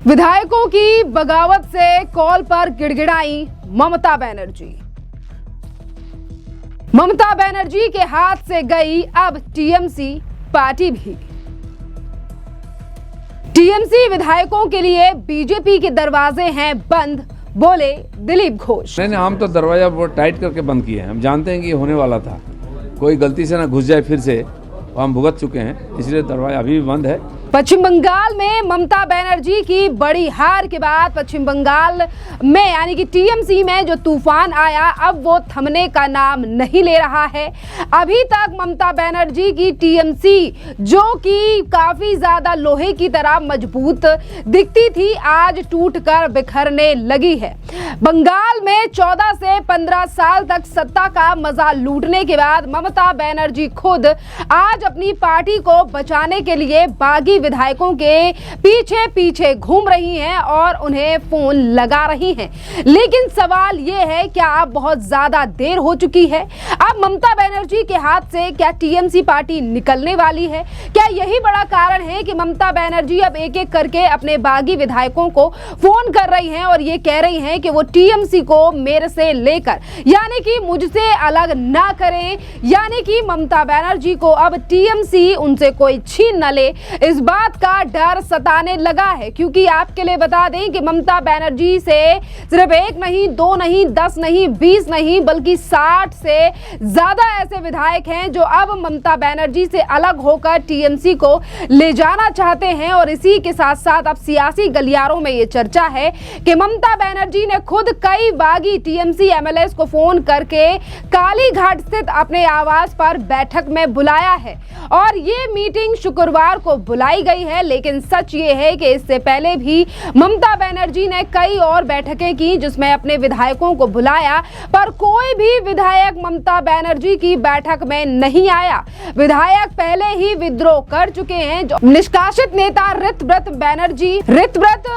विधायकों की बगावत से कॉल पर गिड़गिड़ाई ममता बनर्जी। ममता बनर्जी के हाथ से गई अब टीएमसी पार्टी भी। टीएमसी विधायकों के लिए बीजेपी के दरवाजे हैं बंद, बोले दिलीप घोष। नहीं, हम तो दरवाजा बहुत टाइट करके बंद किए हैं। हम जानते हैं कि ये होने वाला था, कोई गलती से ना घुस जाए फिर से, हम भुगत चुके हैं, इसलिए दरवाजा अभी भी बंद है। पश्चिम बंगाल में ममता बनर्जी की बड़ी हार के बाद पश्चिम बंगाल में यानी कि टीएमसी में जो तूफान आया अब वो थमने का नाम नहीं ले रहा है। अभी तक ममता बनर्जी की टीएमसी जो कि काफी ज्यादा लोहे की तरह मजबूत दिखती थी, आज टूटकर बिखरने लगी है। बंगाल में 14 से 15 साल तक सत्ता का मजा लूटने के बाद ममता बनर्जी खुद आज अपनी पार्टी को बचाने के लिए बागी विधायकों के पीछे पीछे घूम रही हैं और उन्हें फोन लगा रही हैं। लेकिन सवाल यह है, क्या अब बहुत ज्यादा देर हो चुकी है? अब ममता बनर्जी के हाथ से क्या टीएमसी पार्टी निकलने वाली है? क्या यही बड़ा कारण है कि ममता बनर्जी अब एक एक करके अपने बागी विधायकों को फोन कर रही हैं और ये कह रही हैं कि वो टीएमसी को मेरे से लेकर यानी कि मुझसे अलग ना करें, यानी कि ममता बनर्जी को अब टीएमसी उनसे कोई छीन न ले, इस बात का डर सताने लगा है। क्योंकि आपके लिए बता दें कि ममता बनर्जी से सिर्फ एक नहीं, दो नहीं, 10 नहीं, 20 नहीं, बल्कि 60 से ज्यादा ऐसे विधायक हैं जो अब ममता बनर्जी से अलग होकर टीएमसी को ले जाना चाहते हैं। और इसी के साथ साथ अब सियासी गलियारों में ये चर्चा है कि ममता बनर्जी ने खुद कई बागी टीएमसी एमएलएस को फोन करके कालीघाट स्थित अपने आवास पर बैठक में बुलाया है और ये मीटिंग शुक्रवार को बुलाई गई है। लेकिन सच ये है कि इससे पहले भी ममता बनर्जी ने कई और बैठकें की जिसमें अपने विधायकों को बुलाया, पर कोई भी विधायक ममता बनर्जी की बैठक में नहीं आया। विधायक पहले ही विद्रोह कर चुके हैं। जो निष्कासित नेता ऋतव्रत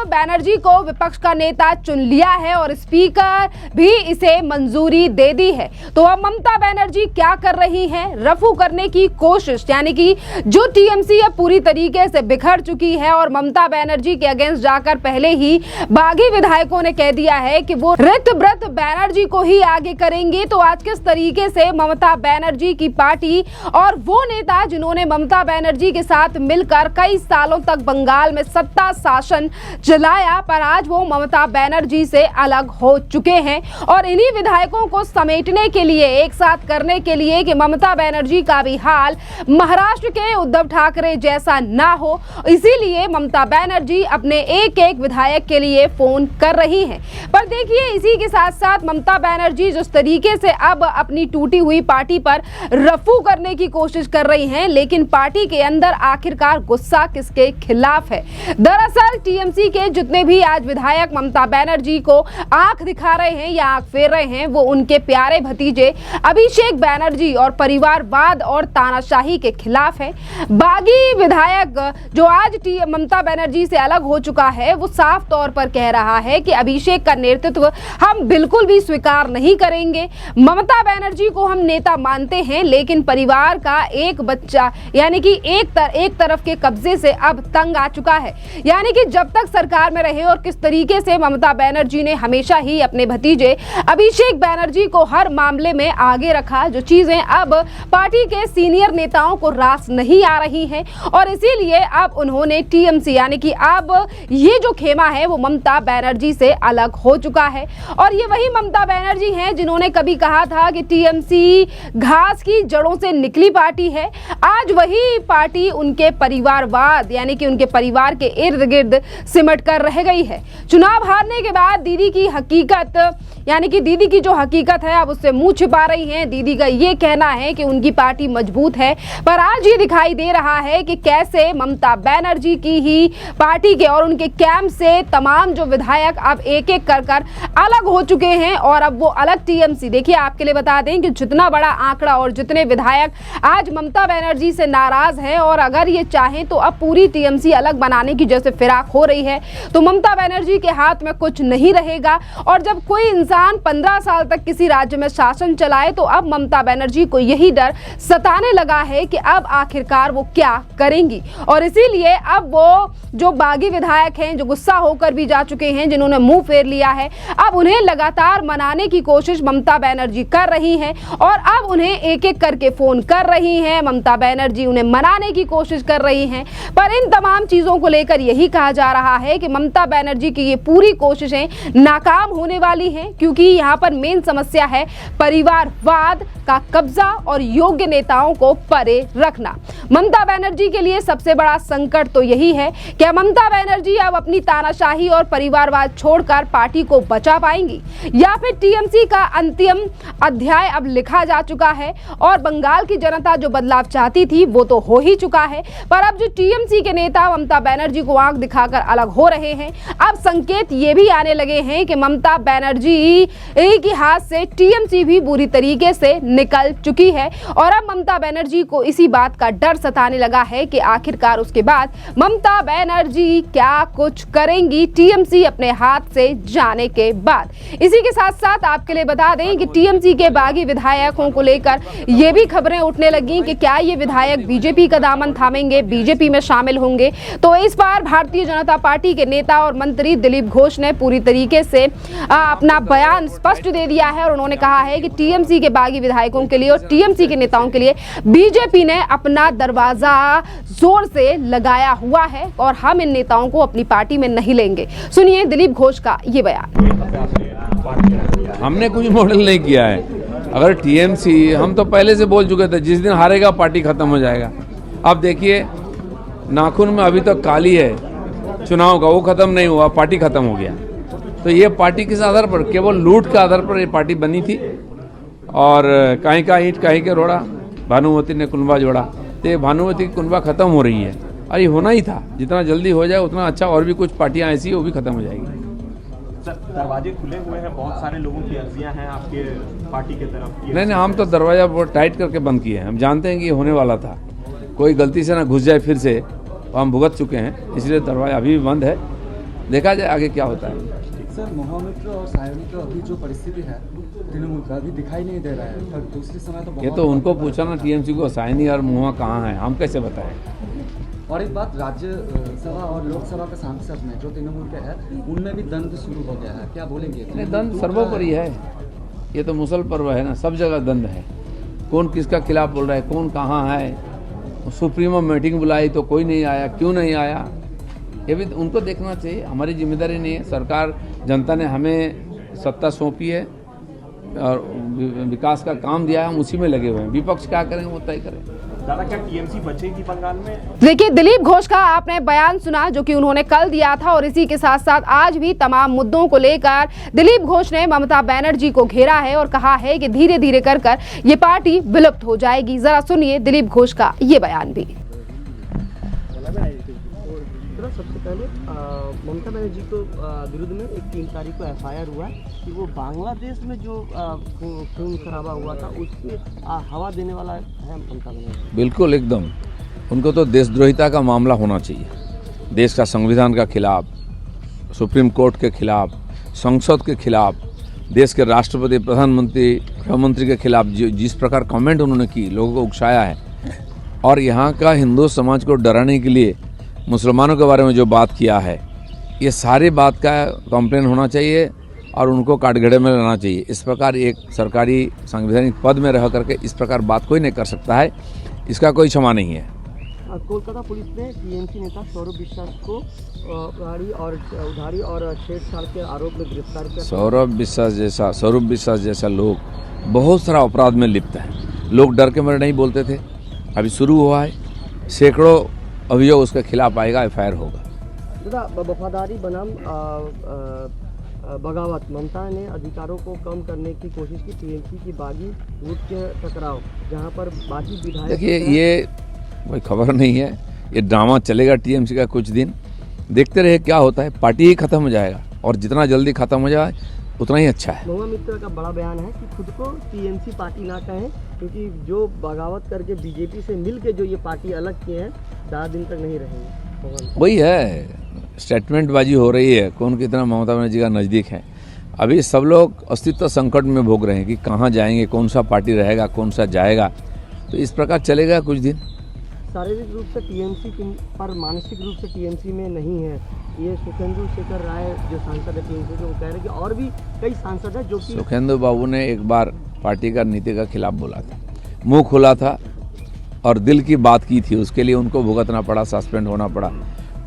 बनर्जी को विपक्ष का नेता चुन लिया है और स्पीकर भी इसे मंजूरी दे दी है। तो अब ममता बनर्जी क्या कर रही हैं? रफू करने की कोशिश, यानी कि जो टीएमसी है पूरी तरीके से बिखर चुकी है और ममता बनर्जी के अगेंस्ट जाकर पहले ही बागी विधायकों ने कह दिया है कि वो ऋतव्रत बनर्जी को ही आगे करेंगे। तो आज किस तरीके से ममता बनर्जी की पार्टी और वो नेता जिन्होंने ममता बनर्जी के साथ मिलकर कई सालों तक बंगाल में सत्ता शासन चलाया, पर आज वो ममता बनर्जी से अलग हो चुके हैं और इन्हीं विधायकों को समेटने के लिए, एक साथ करने के लिए कि ममता बनर्जी का भी हाल महाराष्ट्र के उद्धव ठाकरे जैसा ना हो, इसीलिए ममता बनर्जी अपने एक एक विधायक के लिए फोन कर रही हैं। पर देखिए, इसी के साथ साथ ममता बनर्जी जिस तरीके से अब अपनी टूटी हुई पार्टी पर रफू करने की कोशिश कर रही हैं, लेकिन पार्टी के अंदर आखिरकार गुस्सा किसके खिलाफ है? दरअसल टीएमसी के जितने भी आज विधायक ममता बनर्जी को आंख दिखा रहे हैं या आंख फेर रहे हैं, वो उनके प्यारे भतीजे अभिषेक बनर्जी और परिवारवाद और तानाशाही के खिलाफ है। बागी विधायक जो आज ममता बनर्जी से अलग हो चुका है, वो साफ तौर पर कह रहा है कि अभिषेक का नेतृत्व हम बिल्कुल भी स्वीकार नहीं करेंगे। ममता बनर्जी को हम नेता मानते हैं, लेकिन परिवार का एक बच्चा यानी कि एक तरफ के कब्जे से अब तंग आ चुका है। यानी कि जब तक सरकार में रहे और किस तरीके से ममता बनर्जी ने हमेशा ही अपने भतीजे अभिषेक बनर्जी को हर मामले में आगे रखा, जो चीजें अब पार्टी के सीनियर नेताओं को रास नहीं आ रही हैं और इसीलिए अब उन्होंने टीएमसी यानी कि अब ये जो खेमा है वो ममता बनर्जी से अलग हो चुका है। और ये वही ममता बनर्जी हैं जिन्होंने कभी कहा था कि टीएमसी घास की जड़ों से निकली पार्टी है। आज वही पार्टी उनके परिवारवाद यानी कि उनके परिवार के इर्द गिर्द सिमट कर रह गई है। चुनाव हारने के बाद दीदी की हकीकत यानी कि दीदी की जो हकीकत है अब उससे मुंह छिपा रही हैं। दीदी का ये कहना है कि उनकी पार्टी मजबूत है, पर आज ये दिखाई दे रहा है कि कैसे ममता बनर्जी की ही पार्टी के और उनके कैंप से तमाम जो विधायक अब एक एक कर अलग हो चुके हैं और अब वो अलग टीएमसी। देखिए, आपके लिए बता दें कि जितना बड़ा आंकड़ा और जितने विधायक आज ममता बनर्जी से नाराज हैं और अगर ये चाहें तो अब पूरी टीएमसी अलग बनाने की जैसे फिराक हो रही है, तो ममता बनर्जी के हाथ में कुछ नहीं रहेगा। और जब कोई इंसान 15 साल तक किसी राज्य में शासन चलाए तो अब ममता बनर्जी को यही डर सताने लगा है कि अब आखिरकार वो क्या करेंगी। और इसीलिए अब वो जो बागी विधायक हैं, जो गुस्सा होकर भी जा चुके हैं, जिन्होंने मुंह फेर लिया है, अब उन्हें लगातार मनाने की कोशिश ममता बनर्जी कर रही हैं और अब उन्हें एक एक करके फोन कर रही हैं। ममता बनर्जी उन्हें मनाने की कोशिश कर रही हैं, पर इन तमाम चीजों को लेकर यही कहा जा रहा है कि ममता बनर्जी की ये पूरी कोशिशें नाकाम होने वाली हैं, क्योंकि यहाँ पर मेन समस्या है परिवारवाद का कब्जा और योग्य नेताओं को परे रखना। ममता बनर्जी के लिए सबसे बड़ा संकट तो यही है, क्या ममता बनर्जी अब अपनी तानाशाही और परिवारवाद छोड़कर पार्टी को बचा पाएंगी, या फिर टीएमसी का अंतिम अध्याय अब लिखा जा चुका है और बंगाल की जनता जो बदलाव चाहती थी वो तो हो ही चुका है, पर अब जो टीएमसी के नेता ममता बनर्जी को आंख दिखाकर अलग हो रहे हैं। अब संकेत ये भी आने लगे हैं कि ममता बनर्जी के हाथ से टीएमसी भी बुरी तरीके से निकल चुकी है और अब ममता बनर्जी को इसी बात का डर सताने लगा है कि आखिरकार उसके बाद ममता बनर्जी क्या कुछ करेंगी टीएमसी अपने हाथ से जाने के बाद। इसी के साथ साथ आपके लिए बता दें कि टीएमसी के बागी विधायकों को लेकर ये भी खबरें उठने लगी कि क्या ये विधायक बीजेपी का दामन थामेंगे, बीजेपी में शामिल होंगे। तो इस बार भारतीय जनता पार्टी के नेता और मंत्री दिलीप घोष ने पूरी तरीके से अपना बयान स्पष्ट दे दिया है और उन्होंने कहा है कि टीएमसी के बागी विधायकों के लिए और टीएमसी के नेताओं के लिए बीजेपी ने अपना दरवाजा जोर से लगाया हुआ है और हम इन नेताओं को अपनी पार्टी में नहीं लेंगे। सुनिए दिलीप घोष का ये बयान। हमने कुछ मॉडल नहीं किया है। अगर टीएमसी, हम तो पहले से बोल चुके थे जिस दिन हारेगा पार्टी खत्म हो जाएगा। अब देखिए नाखून में अभी तक काली है चुनाव का, वो खत्म नहीं हुआ, पार्टी खत्म हो गया। तो ये पार्टी किस आधार पर, केवल लूट के आधार पर ये पार्टी बनी थी और कहीं का ईंट कहीं के रोड़ा, भानुमती ने कुनबा जोड़ा। तो ये भानुमती की कुनबा खत्म हो रही है और ये होना ही था, जितना जल्दी हो जाए उतना अच्छा। और भी कुछ पार्टियां ऐसी है वो भी खत्म हो जाएगी। सर, दरवाजे खुले हुए हैं, बहुत सारे लोगों की अर्जियां हैं आपके पार्टी की तरफ। नहीं, हम तो दरवाजा बहुत टाइट करके बंद किए हैं। हम जानते हैं कि ये होने वाला था, कोई गलती से ना घुस जाए फिर से, तो हम भुगत चुके हैं, इसलिए दरवाजा अभी भी बंद है। देखा जाए आगे क्या होता है। सर, महामित्र और सायमित्र अभी जो परिस्थिति है तृणमूल का अभी दिखाई नहीं दे रहा है, पर दूसरे समय तो ये तो उनको पूछा ना टीएमसी को, साइनी और मुआ कहाँ है, हम कैसे बताएं। और एक बात, राज्यसभा और लोकसभा के सांसद में जो तृणमूल के हैं उनमें भी द्वंद्व शुरू हो गया है, क्या बोलेंगे? नहीं, द्वंद्व सर्वोपरि है, ये तो मुसल पर्व है ना, सब जगह द्वंद्व है। कौन किसका खिलाफ बोल रहा है, कौन कहाँ है। सुप्रीमो मीटिंग बुलाई तो कोई नहीं आया, क्यों नहीं आया, ये भी उनको देखना चाहिए। हमारी जिम्मेदारी नहीं है। सरकार, जनता ने हमें सत्ता सौंपी है और विकास का काम दिया है, हम उसी में लगे हुए हैं। विपक्ष क्या करेंगे वो तय करें। दादा, क्या टीएमसी बचेगी बंगाल में? देखिए दिलीप घोष का आपने बयान सुना जो कि उन्होंने कल दिया था और इसी के साथ साथ आज भी तमाम मुद्दों को लेकर दिलीप घोष ने ममता बनर्जी को घेरा है और कहा है कि धीरे धीरे कर ये पार्टी विलुप्त हो जाएगी। जरा सुनिए दिलीप घोष का ये बयान भी। सबसे पहले ममता बनर्जी को विरुद्ध में एक 3 तारीख को एफआईआर हुआ कि वो बांग्लादेश में जो खून खराबा हुआ था उसकी हवा देने वाला है ममता बनर्जी। बिल्कुल, एकदम। उनको तो देशद्रोहिता का मामला होना चाहिए। देश का संविधान का खिलाफ, सुप्रीम कोर्ट के खिलाफ, संसद के खिलाफ, देश के राष्ट्रपति, प्रधानमंत्री, गृहमंत्री के खिलाफ जिस प्रकार कमेंट उन्होंने की, लोगों को उकसाया है। और यहाँ का हिंदू समाज को डराने के लिए मुसलमानों के बारे में जो बात किया है, ये सारी बात का कंप्लेन होना चाहिए और उनको काटगड़े में लाना चाहिए। इस प्रकार एक सरकारी संवैधानिक पद में रह करके इस प्रकार बात कोई नहीं कर सकता है, इसका कोई क्षमा नहीं है। कोलकाता पुलिस ने टीएमसी नेता सौरभ विश्वास को उधारी और छेड़छाड़ के आरोप में गिरफ्तार किया। सौरभ विश्वास जैसा लोग बहुत सारा अपराध में लिप्त है। लोग डर के मारे नहीं बोलते थे, अभी शुरू हुआ है, सैकड़ों अभियोग उसके खिलाफ आएगा, एफआईआर होगा। वफादारी बनाम बगावत, ममता ने अधिकारों को कम करने की कोशिश की। टीएमसी की बागी गुट के टकराव, जहां पर बाकी विधायक, देखिए ये कोई खबर नहीं है, ये ड्रामा चलेगा टीएमसी का कुछ दिन, देखते रहे क्या होता है। पार्टी ही खत्म हो जाएगा और जितना जल्दी खत्म हो जाए उतना ही अच्छा है। महुआ मित्र का बड़ा बयान है कि खुद को टीएमसी पार्टी ना कहें, क्योंकि जो बगावत करके बीजेपी से मिलके जो ये पार्टी अलग किए हैं ज़्यादा दिन तक नहीं रहेंगे। वही है, स्टेटमेंटबाजी हो रही है, कौन कितना ममता बनर्जी का नज़दीक है। अभी सब लोग अस्तित्व संकट में भोग रहे हैं कि कहाँ जाएंगे, कौन सा पार्टी रहेगा, कौन सा जाएगा। तो इस प्रकार चलेगा कुछ दिन। शारीरिक रूप से टीएमसी पर मानसिक रूप से टीएमसी में नहीं है। ये सुखेंदु शेखर राय जो सांसद है टीएमसी के, वो कह रहे हैं कि और भी कई सांसद हैं जो कि सुखेंदु बाबू ने एक बार पार्टी का नीति का खिलाफ बोला था, मुंह खुला था और दिल की बात की थी, उसके लिए उनको भुगतना पड़ा, सस्पेंड होना पड़ा।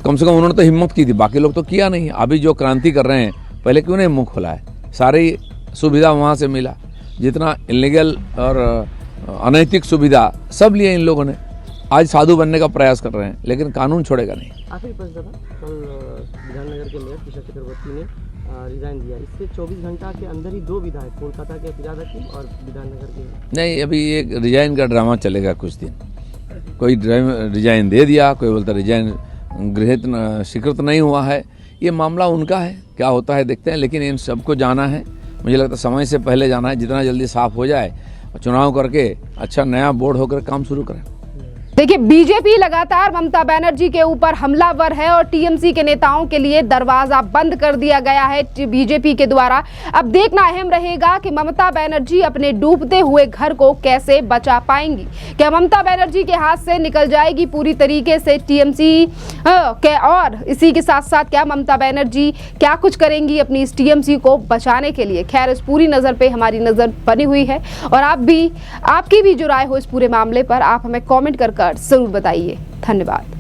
कम से कम उन्होंने तो हिम्मत की थी, बाकी लोग तो किया नहीं। अभी जो क्रांति कर रहे हैं, पहले क्यों नहीं मुंह खुला है? सारी सुविधा वहाँ से मिला, जितना इलीगल और अनैतिक सुविधा सब लिए इन लोगों ने। आज साधु बनने का प्रयास कर रहे हैं, लेकिन कानून छोड़ेगा नहीं। आखिरी प्रश्न था, कल विधाननगर के मेयर किशोर चक्रवर्ती ने रिजाइन दिया, इससे 24 घंटा के अंदर ही 2 विधायक, कोलकाता के फिराद हकीम और विधाननगर के। नहीं, अभी एक रिजाइन का ड्रामा चलेगा कुछ दिन। कोई रिजाइन दे दिया, कोई बोलता रिजाइन गृहित स्वीकृत नहीं हुआ है। ये मामला उनका है, क्या होता है देखते हैं। लेकिन इन सबको जाना है, मुझे लगता है समय से पहले जाना है, जितना जल्दी साफ हो जाए, चुनाव करके अच्छा नया बोर्ड होकर काम शुरू करें। देखिए, बीजेपी लगातार ममता बनर्जी के ऊपर हमलावर है और टीएमसी के नेताओं के लिए दरवाजा बंद कर दिया गया है बीजेपी के द्वारा। अब देखना अहम रहेगा कि ममता बनर्जी अपने डूबते हुए घर को कैसे बचा पाएंगी। क्या ममता बनर्जी के हाथ से निकल जाएगी पूरी तरीके से टीएमसी और इसी के साथ साथ क्या ममता बनर्जी क्या कुछ करेंगी अपनी इस टीएमसी को बचाने के लिए? खैर, इस पूरी नजर पे हमारी नजर बनी हुई है और आपकी भी जो राय हो इस पूरे मामले पर आप हमें कमेंट कर जरूर बताइए। धन्यवाद।